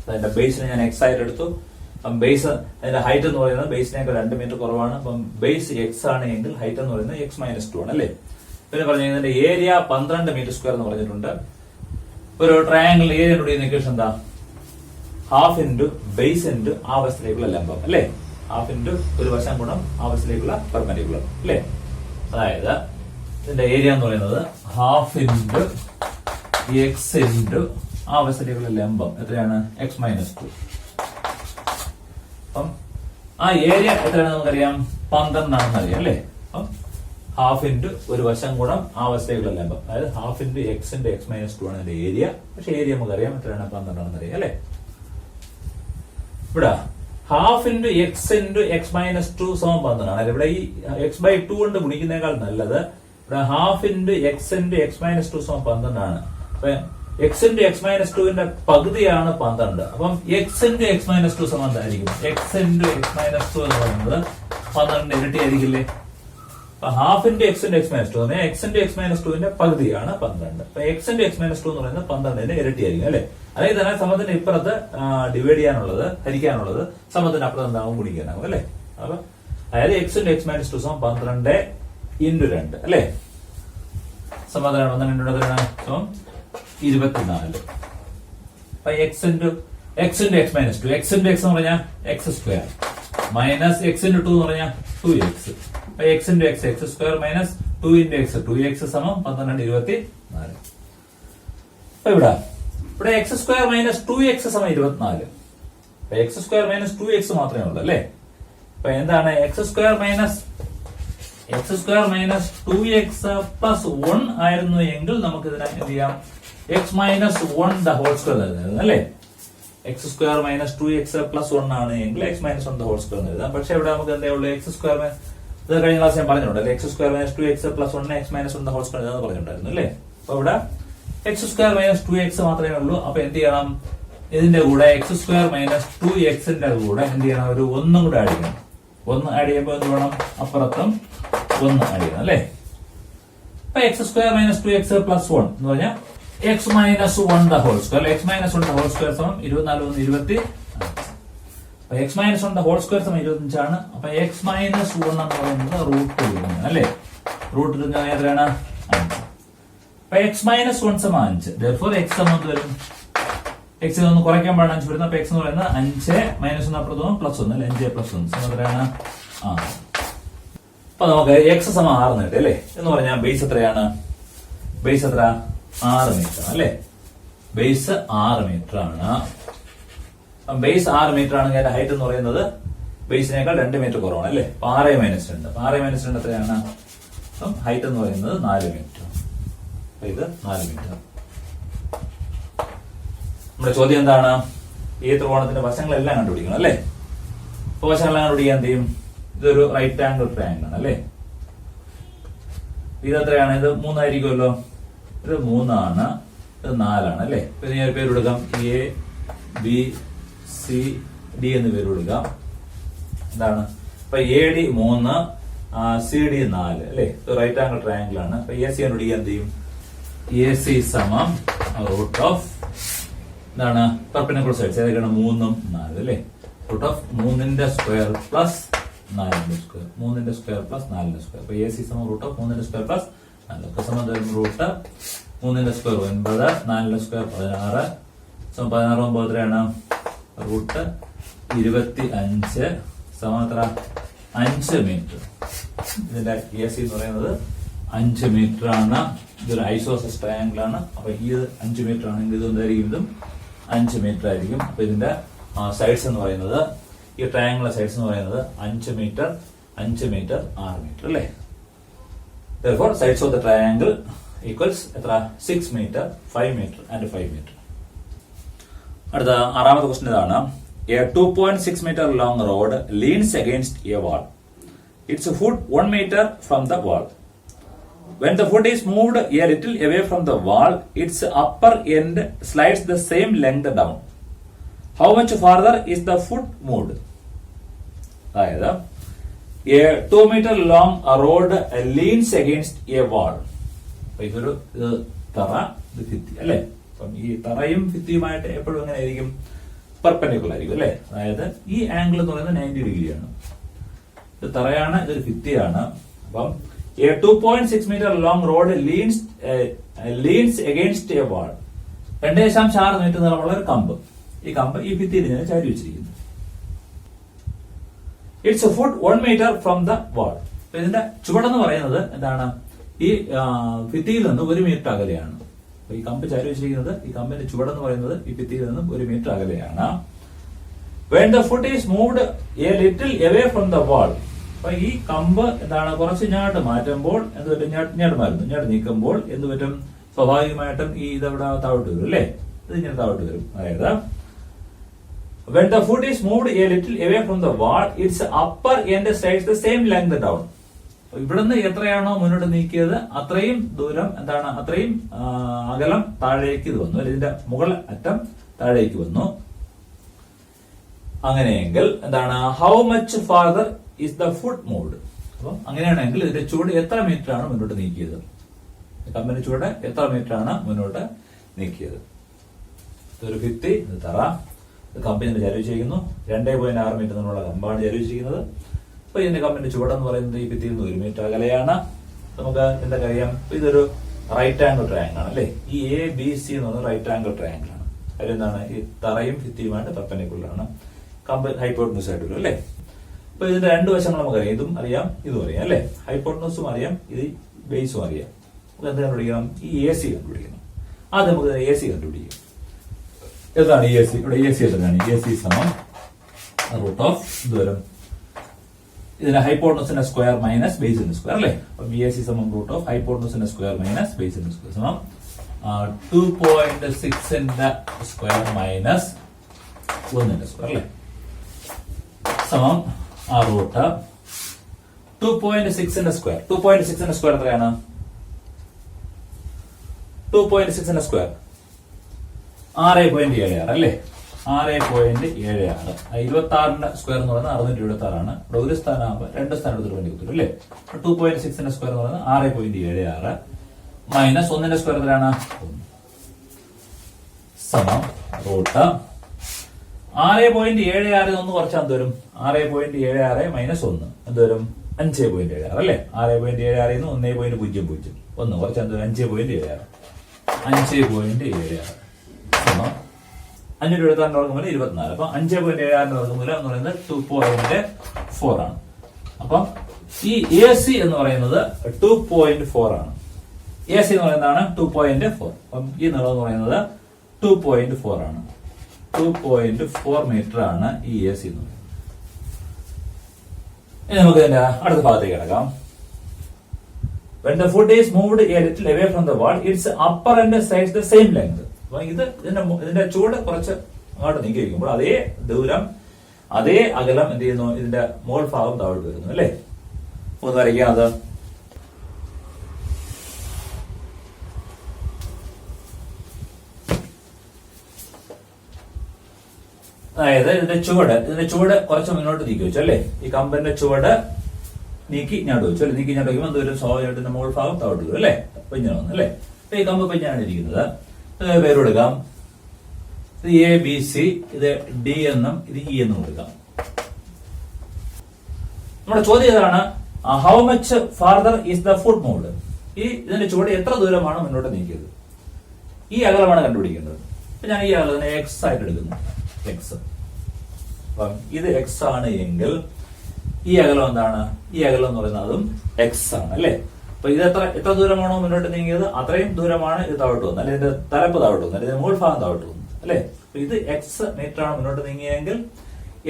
അതിന്റെ ബേസിനെ ഞാൻ എക്സ് ആയിട്ട് എടുത്തു. അപ്പം ബേസ് അതിന്റെ ഹൈറ്റ് എന്ന് പറയുന്നത് ബേസിനേക്കാൾ 2 മീറ്റർ കുറവാണ്. അപ്പം ബേസ് എക്സ് ആണ് എങ്കിൽ ഹൈറ്റ് എന്ന് പറയുന്നത് x മൈനസ് 2 ആണ് അല്ലേ. പിന്നെ പറഞ്ഞതിന്റെ ഏരിയ 12 മീറ്റർ സ്ക്വയർ എന്ന് പറഞ്ഞിട്ടുണ്ട്. ഒരു ട്രയാങ്കിൾ ഏരിയയുടെ ഇക്വേഷൻ എന്താ? ഹാഫ് ഇൻറ്റു ബേസ് ഇൻറ്റു ആ വശത്തിലേക്കുള്ള ലംബം അല്ലേ. ഹാഫ് ഇൻറ്റു ഒരു വശം ഗുണം ആ വശത്തിലേക്കുള്ള പെർപെൻഡിക്കുലർ അല്ലേ. അതായത് ഇതിന്റെ ഏരിയ എന്ന് പറയുന്നത് ഹാഫ് ഇൻറ്റു എക്സ് ഇൻറ്റു ആ വശത്തിലേക്കുള്ള ലംബം എത്രയാണ്? x minus 2. അപ്പം ആ ഏരിയ എത്രയാണ് നമുക്കറിയാം? 12 ആണെന്ന് അറിയാം അല്ലേ. അപ്പം ഹാഫ് ഇൻറ്റു ഒരു വശം ഗുണം ആ വശത്തേക്കുള്ള ലംബം, അതായത് half into x into x minus 2 ആണ് അതിന്റെ ഏരിയ. പക്ഷെ ഏരിയ നമുക്കറിയാം എത്രയാണ്? 12 ആണെന്ന് അറിയാം അല്ലേ. ഇവിടെ half into x into x minus 2 സമം 12 ആണ്. ഇവിടെ ഈ x/2 കൊണ്ട് ഗുണിക്കുന്നതിനേക്കാൾ നല്ലത് ഇവിടെ half into x into x minus 2 സമം 12 ആണ്. അപ്പൊ x ഇൻറ്റു x മൈനസ് 2ന്റെ പകുതിയാണ് 12. അപ്പം x ഇൻറ്റു x മൈനസ് 2 സമം എന്തായിരിക്കും? x ഇൻറ്റു x മൈനസ് 2 എന്ന് പറയുന്നത് 12 ഇരട്ടി ആയിരിക്കില്ലേ. അപ്പൊ half into x into x minus 2 എന്ന് പറഞ്ഞാൽ x ഇൻറ്റു x മൈനസ് 2ന്റെ പകുതിയാണ് 12. അപ്പൊ x ഇൻറ്റു x മൈനസ് 2 എന്ന് പറയുന്നത് 12ന്റെ ഇരട്ടി ആയിരിക്കും അല്ലെ. അതായത് തന്നെ സമത്തിന്റെ ഇപ്പുറത്ത് ഡിവൈഡ് ചെയ്യാനുള്ളത്, ഹരിക്കാനുള്ളത് സമത്തിന്റെ അപ്പുറത്ത് എന്താവും? ഗുണിക്കാനാവും അല്ലെ. അപ്പൊ അതായത് എക്സ് ഇൻറ്റു എക്സ് മൈനസ് 2 സമം 12 ഇൻറ്റു 2 അല്ലേ? സമാധാനം 12 സമം 24. അപ്പൊ X into X minus 2, X into X എന്ന് പറഞ്ഞാൽ X square minus X into 2 എന്ന് പറഞ്ഞാൽ 2x. അപ്പൊ X into X X square minus 2 into X 2x സമം 12 24. അപ്പൊ ഇവിടെ എക്സ് സ്ക്വയർ മൈനസ് 2x സമം 24. അപ്പൊ എക്സ് സ്ക്വയർ മൈനസ് 2x മാത്രമേ ഉള്ളൂ അല്ലേ? അപ്പൊ എന്താണ് X square minus 2x plus 1 ആയിരുന്നു എങ്കിൽ നമുക്ക് ഇതിനെ എന്ത് ചെയ്യാം? X minus 1 the whole square എഴുതാം അല്ലേ? X square minus 2x plus 1 ആണ് എങ്കിൽ x minus 1 the whole square എഴുതാം. പക്ഷെ ഇവിടെ നമുക്ക് എന്തേ ഉള്ളൂ? എക്സ് സ്ക്വയർ ഇത് കഴിഞ്ഞ ക്ലാസ് ഞാൻ പറഞ്ഞിട്ടുണ്ട് അല്ലെ? X square minus 2x plus 1 x minus 1 the whole square എഴുതാന്ന് പറഞ്ഞിട്ടുണ്ടായിരുന്നു അല്ലേ? അപ്പൊ ഇവിടെ എക്സ് സ്ക്വയർ മൈനസ് 2x മാത്രമേ ഉള്ളൂ. അപ്പൊ എന്ത് ചെയ്യണം? ഇതിന്റെ കൂടെ എക്സ് സ്ക്വയർ മൈനസ് 2xന്റെ കൂടെ എന്ത് ചെയ്യണം? ഒരു 1 കൂടെ ആഡ് ചെയ്യണം. 1 ആഡ് ചെയ്യുമ്പോൾ എന്ത് വേണം? അപ്പുറത്തും 1 ആഡ് ചെയ്യണം അല്ലേ? അപ്പൊ X square minus 2x plus 1 എന്ന് പറഞ്ഞാൽ x minus 1 the whole square. X minus 1 the whole square സമം 24 1 25. അപ്പൊ x minus 1 the whole square സമം 25 ആണ്. അപ്പൊ എക്സ് മൈനസ് 1 എന്ന് പറയുന്നത് റൂട്ട് 2 അല്ലേ? റൂട്ട് 2 എത്രയാണ്? 5. അപ്പൊ എക്സ് മൈനസ് 1 സമം 5. therefore എക്സ് സമം വരും. എക്സ് ഒന്ന് കുറയ്ക്കാൻ പാടാൻ 5 വരുന്നത്. അപ്പൊ എക്സ് എന്ന് പറയുന്നത് 5 മൈനസ് 1 അപ്പുറത്ത് പ്ലസ് 1 അല്ലെ? 5 പ്ലസ് 1 സമം എത്രയാണ്? 6. അപ്പൊ നമുക്ക് എക്സ് സമം 6 നേട്ടെ അല്ലേ? എന്ന് പറഞ്ഞാൽ ബേസ് എത്രയാണ്? ബേസ് എത്ര? 6 മീറ്റർ അല്ലേ? ബേസ് 6 മീറ്റർ ആണ്. ബേസ് 6 മീറ്റർ ആണെങ്കിൽ അതിന്റെ ഹൈറ്റ് എന്ന് പറയുന്നത് ബേസിനേക്കാൾ 2 മീറ്റർ കുറവാണ് അല്ലേ? 6 മൈനസ് 2. 6 മൈനസ് 2 എത്രയാണ്? അപ്പം ഹൈറ്റ് എന്ന് പറയുന്നത് 4 മീറ്റർ. ഇത് 4 മീറ്റർ. നമ്മുടെ ചോദ്യം എന്താണ്? ഈ ത്രികോണത്തിന്റെ വശങ്ങളെല്ലാം കണ്ടുപിടിക്കണം അല്ലേ? അപ്പൊ വശങ്ങളെല്ലാം കണ്ടുപിടിക്കാൻ എന്ത് ചെയ്യും? ഇതൊരു റൈറ്റ് ആംഗിൾ ട്രയാംഗിൾ ആണ് അല്ലേ? ഇത് എത്രയാണ്? ഇത് 3 ആയിരിക്കുമല്ലോ. ഇത് 3 ആണ്, ഇത് 4 ആണ് അല്ലേ? പിന്നെ ഞാൻ പേര് കൊടുക്കാം എ ബി സി ഡി എന്ന് പേര് കൊടുക്കാം. എന്താണ്? അപ്പൊ എ ഡി 3 സി ഡി 4 അല്ലേ? ഇത് റൈറ്റ് ആംഗിൾ ട്രയാംഗിൾ ആണ്. അപ്പൊ എ സി കണ്ടുപിടിക്കാൻ എന്ത് ചെയ്യും? എ സി സമം റൂട്ട് ഓഫ് എന്താണ്? പെർപെൻഡിക്കുലർ സൈഡ്സ് ഏതൊക്കെയാണ്? 3 ഉം 4 അല്ലേ? റൂട്ട് ഓഫ് 3ന്റെ സ്ക്വയർ പ്ലസ് 4ന്റെ സ്ക്വയർ. 3ന്റെ സ്ക്വയർ പ്ലസ് 4ന്റെ സ്ക്വയർ. അപ്പൊ എ സി സമം റൂട്ട് ഓഫ് 3ന്റെ സ്ക്വയർ പ്ലസ് 4 സമം റൂട്ട് 3ന്റെ സ്ക്വയർ 9 4ന്റെ സ്ക്വയർ 16 സമം 16 9 എത്രയാണ്? റൂട്ട് 25 സമം എത്ര? 5 മീറ്റർ. ഇതിന്റെ എ സി എന്ന് പറയുന്നത് 5 മീറ്റർ ആണ്. ഇതൊരു ഐസോസെലസ് ട്രയാംഗിൾ ആണ്. അപ്പൊ ഇത് 5 മീറ്റർ ആണെങ്കിൽ ഇത് എന്തായിരിക്കും? ഇതും 5 മീറ്റർ ആയിരിക്കും. അപ്പൊ ഇതിന്റെ സൈഡ്സ് എന്ന് പറയുന്നത് ഈ ട്രയാംഗിളിലെ സൈഡ്സ് എന്ന് പറയുന്നത് 5 മീറ്റർ 6 മീറ്റർ അല്ലേ? therefore sides of the triangle equals എത്ര? 6 മീറ്റർ 5 മീറ്റർ ആൻഡ് 5 മീറ്റർ. അടുത്ത 6ാമത്തെ ക്വസ്റ്റ്യൻ ഇതാണ്. A 2.6 meter long rod leans against a wall. Its foot 1 meter from the wall. When the foot is moved a little away from the wall, its upper end slides the same length down. How much farther is the foot moved? അതായത് a 2 meter long rod leans against a wall. ഇതൊരു തറ, ഇത് ഭിത്തി അല്ലെ? അപ്പം ഈ തറയും ഭിത്തിയുമായിട്ട് എപ്പോഴും എങ്ങനെ ആയിരിക്കും? പെർപെൻഡിക്കുലർ ആയിരിക്കും അല്ലെ? അതായത് ഈ ആംഗിൾ എന്ന് പറയുന്നത് 90 ഡിഗ്രിയാണ്. ഇത് തറയാണ്, ഇതൊരു ഭിത്തിയാണ്. അപ്പം a 2.6 meter long rod leans against a wall. 2.6 metre നീളമുള്ള ഒരു കമ്പ്. ഈ കമ്പ് ഈ ഭിത്തിയിൽ ഞാൻ ചാരി വെച്ചിരിക്കുന്നു. It's foot 1 meter from the wall. ഇതിന്റെ ചുവടെന്ന് പറയുന്നത് എന്താണ്? ഈ ഭിത്തിയിൽ നിന്ന് 1 മീറ്റർ അകലെയാണ്. ഈ കമ്പ് ചാരി വെച്ചിരിക്കുന്നത്, ഈ കമ്പിന്റെ ചുവടെന്ന് പറയുന്നത് ഈ ഭിത്തിയിൽ നിന്നും 1 മീറ്റർ അകലെയാണ്. When the foot is moved a little away from the wall. അപ്പൊ ഈ കമ്പ് എന്താണ്? കുറച്ച് ഇങ്ങോട്ട് മാറ്റുമ്പോൾ എന്ത് പറ്റും? ഇങ്ങോട്ട് നീക്കുമ്പോൾ എന്ത് പറ്റും? സ്വാഭാവികമായിട്ടും ഈ ഇതവിടെ താഴോട്ട് വരും അല്ലേ? ഇത് ഇങ്ങനെ താഴോട്ട് വരും. അതായത് when the foot is moved a little away from the wall, its upper end slides the same length down. ഇവിടുന്ന് എത്രയാണോ മുന്നോട്ട് നീക്കിയത് അത്രയും ദൂരം എന്താണ്? അത്രയും അകലം താഴേക്ക് ഇത് വന്നു. ഇതിന്റെ മുകൾ അറ്റം താഴേക്ക് വന്നു. അങ്ങനെയെങ്കിൽ എന്താണ്? How much farther is the foot moved? അപ്പം അങ്ങനെയാണെങ്കിൽ ഇതിന്റെ ചുവട് എത്ര മീറ്റർ ആണ് മുന്നോട്ട് നീക്കിയത്? കമ്പിന്റെ ചുവട് എത്ര മീറ്റർ ആണ് മുന്നോട്ട് നീക്കിയത്? ഇതൊരു ഭിത്തി, ഇത് തറ, കമ്പിനെ ചലിച്ചിരിക്കുന്നു. 2.6 മീറ്റർ എന്നുള്ള കമ്പാണ് ചലിച്ചിരിക്കുന്നത്. അപ്പൊ ഇതിന്റെ കമ്പിന്റെ ചുവടെന്ന് പറയുന്നത് ഈ ഭിത്തിയിൽ നിന്ന് 1 മീറ്റർ അകലെയാണ്. നമുക്ക് എന്തൊക്കെ അറിയാം, ഇതൊരു റൈറ്റ് ആംഗിൾ ട്രയാങ്കിൾ ആണ് അല്ലെ. ഈ ABC എന്ന് പറയുന്നത് റൈറ്റ് ആംഗിൾ ട്രയാങ്കിൾ ആണ്. അതിലെന്താണ്, ഈ തറയും ഭിത്തിയുമായിട്ട് പെർപെൻഡിക്കുലർ ആണ്. കമ്പ് ഹൈപ്പോട്ടനസ് ആയിട്ട് വരും അല്ലെ. അപ്പൊ ഇതിന്റെ രണ്ട് വശങ്ങൾ നമുക്കറിയാം, ഇതും അറിയാം ഇതും അറിയാം അല്ലെ. ഹൈപ്പോട്ടനസും അറിയാം, ഇത് ബേസും അറിയാം. നമുക്ക് എന്ത് കണ്ടുപിടിക്കണം, ഈ AC കണ്ടുപിടിക്കണം. ആദ്യം നമുക്ക് AC കണ്ടുപിടിക്കാം. ഏതാണ് AC? ഇവിടെ AC എത്രയാണ്? AC സമം റൂട്ട് ഓഫ് ദൂരം, ഇതിന്റെ ഹൈപ്പോട്ടനസിന്റെ സ്ക്വയർ മൈനസ് ബേസിന്റെ സ്ക്വയർ അല്ലെ. അപ്പൊ BAC സമം റൂട്ട് ഓഫ് ഹൈപ്പോട്ടനസിന്റെ സ്ക്വയർ മൈനസ് ബേസിന്റെ സ്ക്വയർ സമം 2.6 ന്റെ സ്ക്വയർ മൈനസ് 1 സ്ക്വയർ അല്ലെ, സമം ആ റൂട്ട് 2.6 ന്റെ സ്ക്വയർ. 2.6 ന്റെ സ്ക്വയർ എത്രയാണ്? 2.6 ന്റെ സ്ക്വയർ 6.76 അല്ലേ. 6.76 26ന്റെ സ്ക്വയർ എന്ന് പറയുന്നത് 676 ആണ്. ഇവിടെ ഒരു സ്ഥാനമാകുമ്പോൾ രണ്ട് സ്ഥാനം എടുത്തിട്ട് വേണ്ടി കിട്ടും അല്ലേ. 2.6 ന്റെ സ്ക്വയർ എന്ന് പറയുന്നത് 6.76 മൈനസ് 1 സ്ക്വയർ എത്രയാണ്? സമം റൂട്ട് 6.76 ഒന്ന് കുറച്ചാൽ എന്ത് വരും? 6.76 മൈനസ് 1 എന്ത് വരും? 5.76 അല്ലേ. 6.76 1.00 ഒന്ന് കുറച്ചാൽ എന്ത് വരും? 5.76 5.76 സമം 576 വർഗ്ഗമൂലം 24. അപ്പൊ 5.76 വർഗ്ഗമൂലം എന്ന് പറയുന്നത് 2.4 ആണ്. അപ്പൊ ഈ AC എന്ന് പറയുന്നത് 2.4 ആണ്. AC എന്ന് പറയുന്നതാണ് 2.4. അപ്പം ഈ നീളം എന്ന് പറയുന്നത് 2.4 ആണ്. 2.4 മീറ്റർ ആണ് ഈ AC എന്ന് പറയുന്നത്. ഇനി നമുക്ക് ഇതിന്റെ അടുത്ത ഭാഗത്തേക്ക് കിടക്കാം. When the foot is moved a little away from the wall, its upper end size the same length. അപ്പൊ ഇതിന്റെ ചൂട് കുറച്ച് അങ്ങോട്ട് നീക്കി വയ്ക്കുമ്പോൾ അതേ ദൂരം അതേ അകലം എന്ത് ചെയ്യുന്നു? ഇതിന്റെ മോൾ ഭാഗം താഴോട്ട് വരുന്നു അല്ലേ. ഒന്ന് വരയ്ക്കാം. അത് അതായത് ഇതിന്റെ ചുവട് കുറച്ച് മുന്നോട്ട് നീക്കി വെച്ചു അല്ലേ. ഈ കമ്പിന്റെ ചുവട് നീക്കി ഇങ്ങോട്ട് വെച്ചു അല്ലെ. നീക്കി ഇങ്ങോട്ട് വയ്ക്കുമ്പോൾ എന്തോരും സ്വാഭാവികമായിട്ട് മോൾ ഭാഗം താഴോട്ട് വരും അല്ലേ. പെഞ്ഞാണ് വന്നു അല്ലേ. അപ്പൊ ഈ കമ്പ് പെഞ്ഞാണ് ഇരിക്കുന്നത്. പേര് കൊടുക്കാം. ഇത് ABC, ഇത് D എന്നും ഇത് E എന്നും കൊടുക്കാം. നമ്മുടെ ചോദ്യം ഏതാണ്? How much farther is the foot moved? ഈ ഇതിന്റെ ചുവട് എത്ര ദൂരമാണ് മുന്നോട്ട് നീക്കിയത്? ഈ അകലമാണ് കണ്ടുപിടിക്കേണ്ടത്. അപ്പൊ ഞാൻ ഈ അകലത്തിനെ X ആയിട്ട് എടുക്കുന്നു. X. അപ്പം ഇത് X ആണ് എങ്കിൽ ഈ അകലം എന്താണ്? ഈ അകലം എന്ന് പറയുന്നത് അതും X ആണ് അല്ലെ. അപ്പൊ ഇത് എത്ര ദൂരമാണോ മുന്നോട്ട് നീങ്ങിയത് അത്രയും ദൂരമാണ് ഇത് താഴോട്ട് വന്നത്, അല്ലെങ്കിൽ ഇതിന്റെ തലപ്പ് താഴോട്ട് വന്നു, അല്ലെങ്കിൽ മോൾ ഭാഗം താഴോട്ട് വന്നു അല്ലെ. അപ്പൊ ഇത് X മീറ്റർ ആണ് മുന്നോട്ട് നീങ്ങിയെങ്കിൽ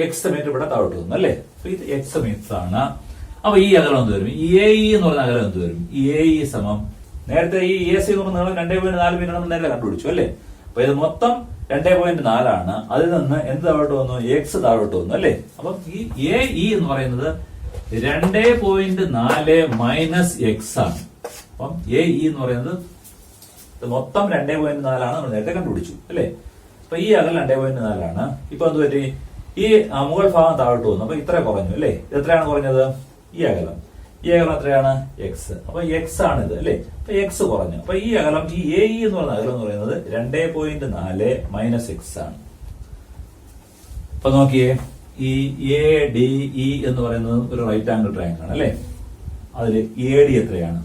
X മീറ്റർ ഇവിടെ താഴോട്ട് വന്നു അല്ലെ. അപ്പൊ ഇത് X മീറ്റർ ആണ്. അപ്പൊ ഈ അകലം എന്ത് വരും? AE എന്ന് പറയുന്ന അകലം എന്ത് വരും? AE സമം നേരത്തെ ഈ AC എന്ന് പറഞ്ഞ 2.4 മീറ്റർ നമ്മൾ നേരെ കണ്ടുപിടിച്ചു അല്ലെ. അപ്പൊ ഇത് മൊത്തം 2.4 ആണ്. അതിൽ നിന്ന് എന്ത് താഴോട്ട് വന്നു? X താഴോട്ട് വന്നു അല്ലെ. അപ്പൊ ഈ AE എന്ന് പറയുന്നത് 2.4 മൈനസ് X ആണ്. അപ്പം AE എന്ന് പറയുന്നത് മൊത്തം 2.4 ആണ് നമ്മൾ നേരത്തെ കണ്ടുപിടിച്ചു അല്ലെ. അപ്പൊ ഈ അകലം 2.4 ആണ്. ഇപ്പൊ എന്ത് പറ്റി? ഈ മുകൾ ഭാഗം താഴോട്ട് വന്നു. അപ്പൊ ഇത്ര കുറഞ്ഞു അല്ലെ. എത്രയാണ് കുറഞ്ഞത്? ഈ അകലം എത്രയാണ്? X. അപ്പൊ X ആണ് ഇത് അല്ലെ. അപ്പൊ X കുറഞ്ഞു. അപ്പൊ ഈ അകലം ഈ AE എന്ന് പറയുന്ന അകലം എന്ന് പറയുന്നത് 2.4 മൈനസ് X ആണ്. അപ്പൊ നോക്കിയേ, ഈ ADE എന്ന് പറയുന്നത് ഒരു റൈറ്റ് ആംഗിൾ ട്രയാങ്കിൾ ആണ് അല്ലെ. അതിൽ AD എത്രയാണ്?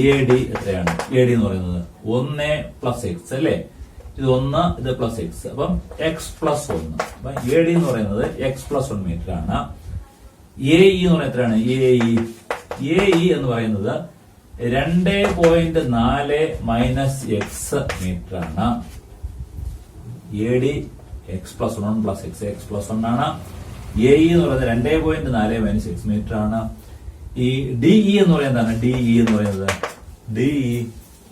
AD എത്രയാണ്? AD എന്ന് പറയുന്നത് 1 പ്ലസ് X അല്ലെ. ഇത് 1, ഇത് പ്ലസ് X. അപ്പം X പ്ലസ് 1. അപ്പൊ AD എന്ന് പറയുന്നത് X പ്ലസ് 1 മീറ്റർ ആണ്. AE എന്ന് പറയുന്നത് എത്രയാണ്? AE എന്ന് പറയുന്നത് 2.4 മൈനസ് X മീറ്റർ ആണ്. AD X plus 1 plus X plus 1 ആണ്. AE എന്ന് പറയുന്നത് 2.4 മൈനസ് X മീറ്റർ ആണ്. ഈ DE എന്ന് പറയുന്നത് DE എന്ന് പറയുന്നത് DE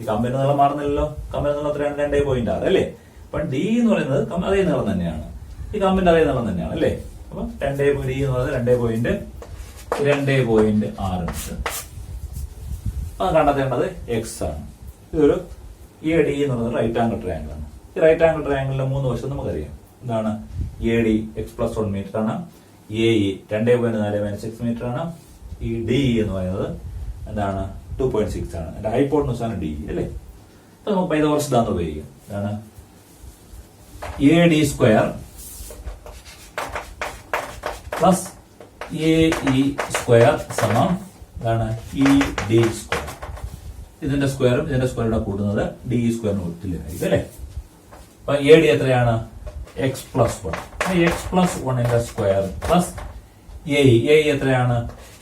ഈ കമ്പിന്റെ നീളം മാറുന്നില്ലല്ലോ. കമ്പിന്റെ നീളം എത്രയാണ്? 2.6 അല്ലേ. അപ്പൊ DE എന്ന് പറയുന്നത് അതേ നീളം തന്നെയാണ്. ഈ കമ്പിന്റെ അതേ നീളം തന്നെയാണ് അല്ലേ. അപ്പൊ 2.6 എന്ന് പറയുന്നത് 2.6 മീറ്റർ. അത് കണ്ടെത്തേണ്ടത് X ആണ്. ഇതൊരു ADE എന്ന് പറയുന്നത് റൈറ്റ് ആംഗിൾ ട്രയാങ്കിൾ ആണ്. ഈ റൈറ്റ് ആംഗിൾ ട്രയാങ്കിളിന്റെ 3 വശം നമുക്കറിയാം. എന്താണ്? AD X പ്ലസ് 1 മീറ്റർ ആണ്. AE 2.4 മൈനസ് X മീറ്റർ ആണ്. ഈ DE എന്ന് പറയുന്നത് എന്താണ്? 2.6 ആണ്. എന്റെ ഹൈപ്പോട്ടനസ് ആണ് DE അല്ലേ. അപ്പൊ നമുക്ക് പൈതഗോറസ് സിദ്ധാന്തം ഉപയോഗിക്കാം. എന്താണ്? AD square plus AE square സമം എന്താണ് ED സ്ക്വയർ. ഇതിന്റെ സ്ക്വയറും ഇതിന്റെ സ്ക്വയറും കൂട്ടുന്നത് DE സ്ക്വയറിന് തുല്യമായിരിക്കും അല്ലെ. അപ്പൊ AD എത്രയാണ്? x+1. x+1 square plus AE എത്രയാണ്?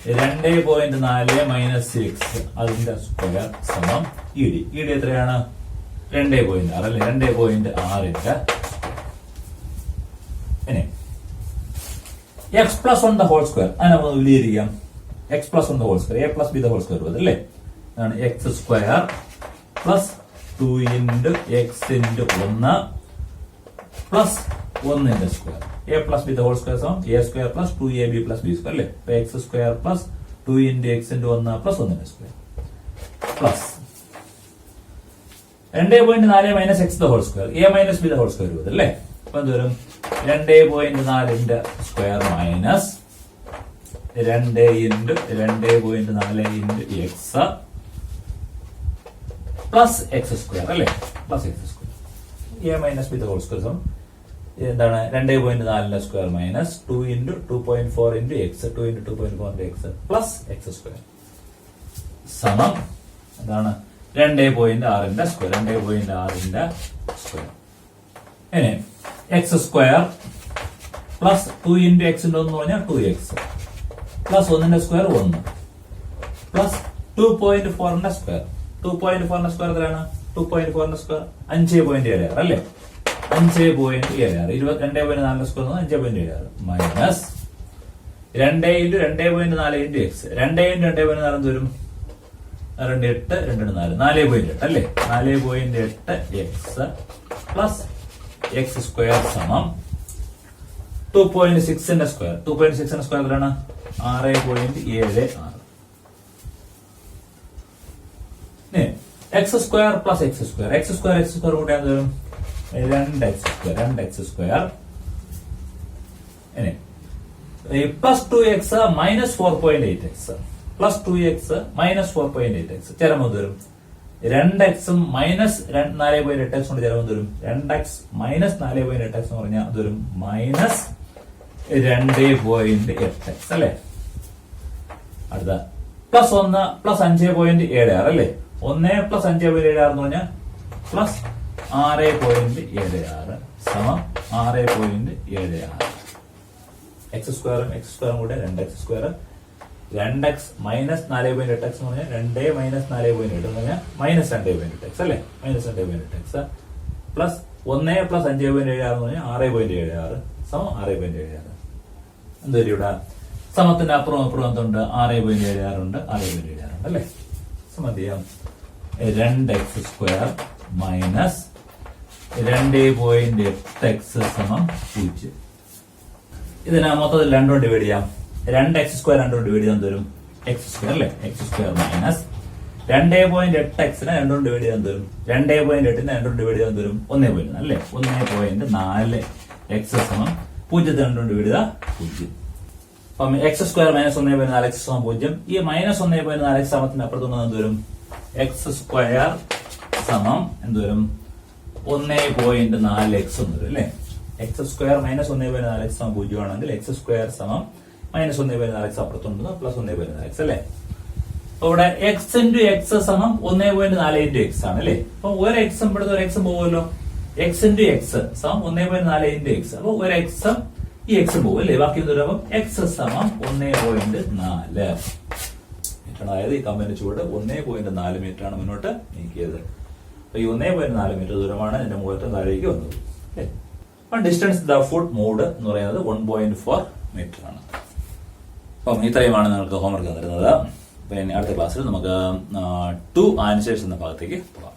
2.4 മൈനസ് 6 അതിന്റെ സ്ക്വയർ സമം ED എത്രയാണ്? 2.6 അല്ലെ. 2.6 ഇനി x+1 the whole square അതിനെ നമുക്ക് വിലയിരുത്താം. x+1 the whole square, a plus b the whole square അല്ലേ. അതാണ് x square plus 2 into x into 1 plus 1 square. a plus b the whole square സമം a square plus 2ab plus b square അല്ലേ. അപ്പൊ x square plus 2 into x into 1 plus 1 square plus 2.4 minus x the whole square, a minus b the whole square അല്ലേ. അപ്പൊ എന്ത് വരും? 2.4 square minus 2 into 2.4 into x plus x square അല്ലേ. Plus x square a minus b the whole square സമം എന്താണ്? 2.4 square minus 2 into 2.4 into x 2 into 2.4 into x plus x square സമം എന്താണ്? 2.6 സ്ക്വയർ. 2.6 സ്ക്വയർ. ഇനി X square plus 2 into x എന്ന് പറഞ്ഞാൽ 2x plus 1 square 1 plus 2.4 square. 2.4 square എത്രയാണ്? 2.4 സ്ക്വയർ 5.76 അല്ലേ. 5.76 2.4 square 5.76 minus 2 into 2.4 into x 2 into 2.4 എന്ത് വരും? 2 2 4 4.8 അല്ലേ. 4.8 x പ്ലസ് എക്സ് സ്ക്വയർ സമം 2.6 സ്ക്വയർ. 2.6 സ്ക്വയർ എത്രയാണ്? 6.76. X square plus x square. X square കൂടെ എന്ത് വരും? 2x square. ഇനി plus 2x minus 4.8x plus 2x minus 4.8x ചേരുമ്പോൾ എന്ത് വരും? 2x മൈനസ് 4.8x കൊണ്ട് ചേരുമ്പോൾ എന്ത് വരും? 2x മൈനസ് 4.8x എന്ന് പറഞ്ഞാൽ അതൊരു മൈനസ് 2.8x അല്ലേ. അടുത്ത പ്ലസ് 1 പ്ലസ് 5.76 അല്ലേ. 1 പ്ലസ് 5.76 എന്ന് പറഞ്ഞാൽ പ്ലസ് 6.76 സമം 6.76. എക്സ് സ്ക്വയറും കൂടെ 2x square 2x minus 4.8x എന്ന് പറഞ്ഞാൽ 2 മൈനസ് 4.8 എന്ന് പറഞ്ഞാൽ മൈനസ് 2.8x അല്ലേ. മൈനസ് 2.8x പ്ലസ് 1 പ്ലസ് 5.76 എന്ന് പറഞ്ഞാൽ 6.76 സമം 6.76. എന്തൊരു ഇവിടെ സമത്തിന്റെ അപ്പുറം എന്തുണ്ട്? 6.76 ഉണ്ട്. 6.76 ഉണ്ട് അല്ലേ. സമം ചെയ്യാം 2x സ്ക്വയർ മൈനസ് 2.8x സമം 0. ഇതിനെ മൊത്തത്തിൽ 2 കൊണ്ട് ഡിവൈഡ് ചെയ്യാം. 2x സ്ക്വയർ 2 കൊണ്ട് ഡിവൈഡ് ചെയ്യാൻ തരും എക്സ് സ്ക്വയർ അല്ലേ. എക്സ് സ്ക്വയർ മൈനസ് 2.8x 2 കൊണ്ട് ഡിവൈഡ് ചെയ്യാൻ തരും 2.8 2 കൊണ്ട് ഡിവൈഡ് ചെയ്യാൻ തരും 1.4 അല്ലേ. 1.4 x സമം 0 2 കൊണ്ട് ഡിവൈഡ് ചെയ്താൽ 0. അപ്പം എക്സ് സ്ക്വയർ മൈനസ് 1.4 x സമം 0. ഈ മൈനസ് 1.4 x സമത്തിന് അപ്പുറത്തുനിന്ന് എന്ത് വരും? എക്സ് സ്ക്വയർ സമം എന്ത് വരും? 1.4x എന്ന് വരും അല്ലേ. എക്സ് സ്ക്വയർ മൈനസ് 1.4x സമം 0 ആണെങ്കിൽ എക്സ് സ്ക്വയർ സമം മൈനസ് 1.4x അപ്പുറത്തുണ്ടെന്ന് പ്ലസ് 1.4x അല്ലേ. അപ്പൊ ഇവിടെ എക്സ് ഇൻറ്റു എക്സ് സമം 1.4 ഇൻറ്റു എക്സ് ആണ് അല്ലേ. അപ്പൊ ഒരു എക്സും ഇവിടുത്തെ ഒരു എക്സും പോകുമല്ലോ. എക്സ് ഇൻറ്റു എക്സ് സമം 1.4 ഇൻറ്റു എക്സ്. അപ്പൊ ഒരു എക്സും ഈ എക്സും പോകും അല്ലേ. ബാക്കി എന്ത് വരും? എക്സ് സമം 1.4. അതായത് ഈ കമ്പനി ചുവട് 1.4 മീറ്റർ ആണ് മുന്നോട്ട് നീക്കിയത്. അപ്പൊ ഈ 1.4 മീറ്റർ ദൂരമാണ് എന്റെ മുഖത്ത് താഴേക്ക് വന്നത്. ഡിസ്റ്റൻസ് ദ ഫുഡ് മൂഡ് എന്ന് പറയുന്നത് 1.4 മീറ്റർ ആണ്. അപ്പം ഇത്രയുമാണ് നിങ്ങൾക്ക് ഹോംവർക്ക് തരുന്നത്. പിന്നെ അടുത്ത ക്ലാസ്സിൽ നമുക്ക് 2 ആൻസേഴ്സ് എന്ന ഭാഗത്തേക്ക് പോകാം.